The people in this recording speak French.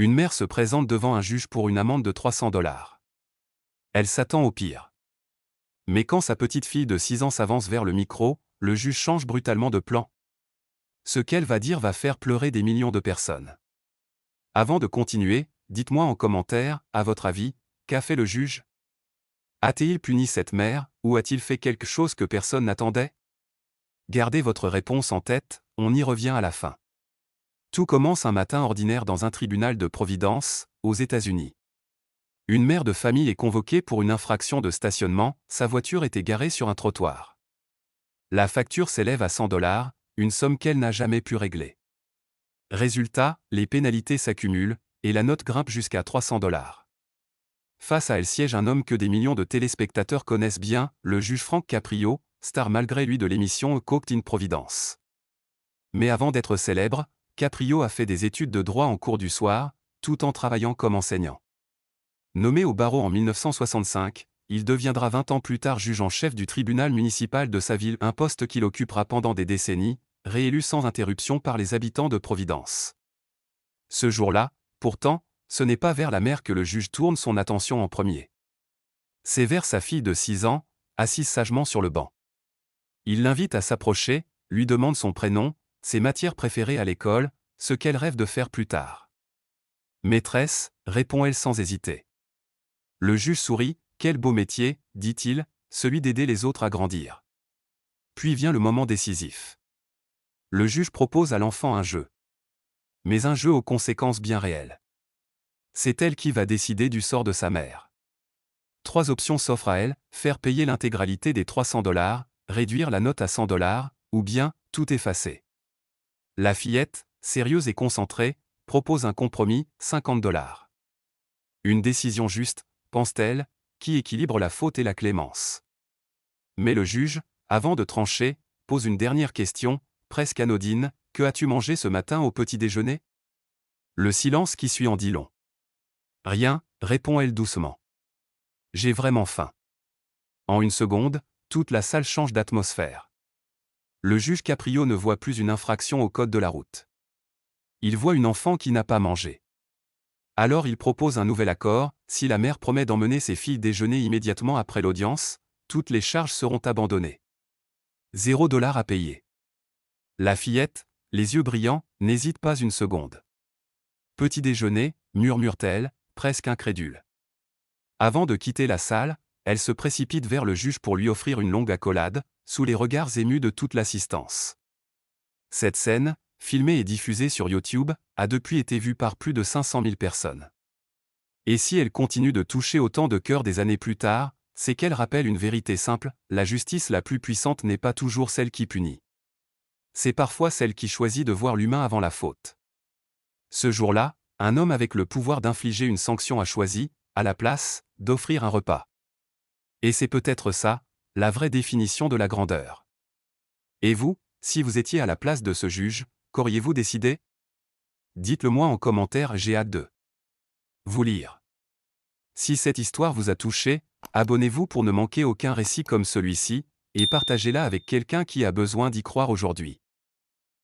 Une mère se présente devant un juge pour une amende de 300 $. Elle s'attend au pire. Mais quand sa petite fille de 6 ans s'avance vers le micro, le juge change brutalement de plan. Ce qu'elle va dire va faire pleurer des millions de personnes. Avant de continuer, dites-moi en commentaire, à votre avis, qu'a fait le juge? A-t-il puni cette mère, ou a-t-il fait quelque chose que personne n'attendait? Gardez votre réponse en tête, on y revient à la fin. Tout commence un matin ordinaire dans un tribunal de Providence, aux États-Unis. Une mère de famille est convoquée pour une infraction de stationnement, sa voiture était garée sur un trottoir. La facture s'élève à 100 $, une somme qu'elle n'a jamais pu régler. Résultat, les pénalités s'accumulent, et la note grimpe jusqu'à 300 $. Face à elle siège un homme que des millions de téléspectateurs connaissent bien, le juge Frank Caprio, star malgré lui de l'émission Caught in Providence. Mais avant d'être célèbre, Caprio a fait des études de droit en cours du soir, tout en travaillant comme enseignant. Nommé au barreau en 1965, il deviendra 20 ans plus tard juge en chef du tribunal municipal de sa ville, un poste qu'il occupera pendant des décennies, réélu sans interruption par les habitants de Providence. Ce jour-là, pourtant, ce n'est pas vers la mère que le juge tourne son attention en premier. C'est vers sa fille de 6 ans, assise sagement sur le banc. Il l'invite à s'approcher, lui demande son prénom, ses matières préférées à l'école, ce qu'elle rêve de faire plus tard. Maîtresse, répond-elle sans hésiter. Le juge sourit, quel beau métier, dit-il, celui d'aider les autres à grandir. Puis vient le moment décisif. Le juge propose à l'enfant un jeu. Mais un jeu aux conséquences bien réelles. C'est elle qui va décider du sort de sa mère. 3 options s'offrent à elle, faire payer l'intégralité des 300 $, réduire la note à 100 $, ou bien, tout effacer. La fillette, sérieuse et concentrée, propose un compromis, 50 $. Une décision juste, pense-t-elle, qui équilibre la faute et la clémence. Mais le juge, avant de trancher, pose une dernière question, presque anodine, que as-tu mangé ce matin au petit déjeuner? Le silence qui suit en dit long. Rien, répond-elle doucement. J'ai vraiment faim. En une seconde, toute la salle change d'atmosphère. Le juge Caprio ne voit plus une infraction au code de la route. Il voit une enfant qui n'a pas mangé. Alors il propose un nouvel accord, si la mère promet d'emmener ses filles déjeuner immédiatement après l'audience, toutes les charges seront abandonnées. 0 $ à payer. La fillette, les yeux brillants, n'hésite pas une seconde. Petit déjeuner, murmure-t-elle, presque incrédule. Avant de quitter la salle, elle se précipite vers le juge pour lui offrir une longue accolade, sous les regards émus de toute l'assistance. Cette scène, filmée et diffusée sur YouTube, a depuis été vue par plus de 500 000 personnes. Et si elle continue de toucher autant de cœurs des années plus tard, c'est qu'elle rappelle une vérité simple, la justice la plus puissante n'est pas toujours celle qui punit. C'est parfois celle qui choisit de voir l'humain avant la faute. Ce jour-là, un homme avec le pouvoir d'infliger une sanction a choisi, à la place, d'offrir un repas. Et c'est peut-être ça, la vraie définition de la grandeur. Et vous, si vous étiez à la place de ce juge, qu'auriez-vous décidé? Dites-le moi en commentaire, j'ai hâte de vous lire. Si cette histoire vous a touché, abonnez-vous pour ne manquer aucun récit comme celui-ci, et partagez-la avec quelqu'un qui a besoin d'y croire aujourd'hui.